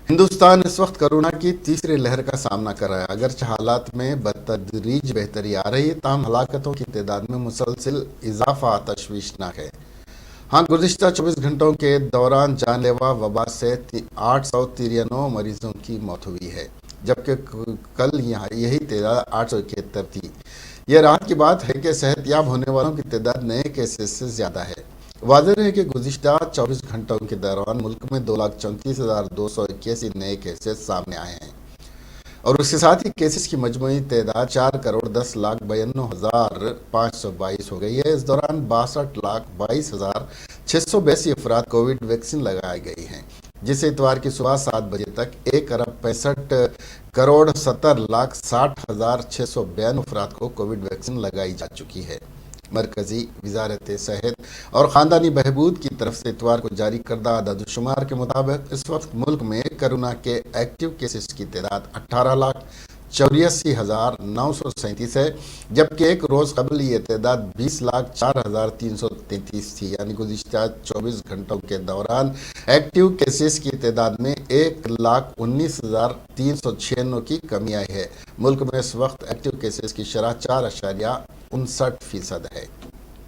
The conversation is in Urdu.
ہندوستان اس وقت کورونا کی تیسری لہر کا سامنا کر رہا ہے۔ اگرچہ حالات میں بتدریج بہتری آ رہی ہے، تاہم ہلاکتوں کی تعداد میں مسلسل اضافہ تشویشناک ہے۔ گزشتہ 24 گھنٹوں کے دوران جان لیوا وبا سے 893 مریضوں کی موت ہوئی ہے، جبکہ کل یہی تعداد 871 تھی۔ یہ راحت کی بات ہے کہ صحت یاب ہونے والوں کی تعداد نئے کیسز سے زیادہ ہے۔ واضح ہے کہ گزشتہ 24 گھنٹوں کے دوران ملک میں 2,34,281 نئے کیسز سامنے آئے ہیں، اور اس کے ساتھ ہی کیسز کی مجموعی تعداد 4,10,92,522 ہو گئی ہے۔ اس دوران 62,22,682 افراد کووڈ ویکسین لگائی گئی ہیں، جس سے اتوار کی صبح 7 بجے تک 1,65,60,60,692 افراد کو کووڈ ویکسین لگائی جا چکی ہے۔ مرکزی وزارت صحت اور خاندانی بہبود کی طرف سے اتوار کو جاری کردہ اعداد و شمار کے مطابق اس وقت ملک میں کورونا کے ایکٹیو کیسز کی تعداد 18,84,937 ہے، جبکہ ایک روز قبل یہ تعداد 20,04,333 تھی۔ یعنی گزشتہ 24 گھنٹوں کے دوران ایکٹیو کیسز کی تعداد میں 1,19,396 کی کمی آئی ہے۔ ملک میں اس وقت ایکٹیو کیسز کی شرح 4.59% ہے۔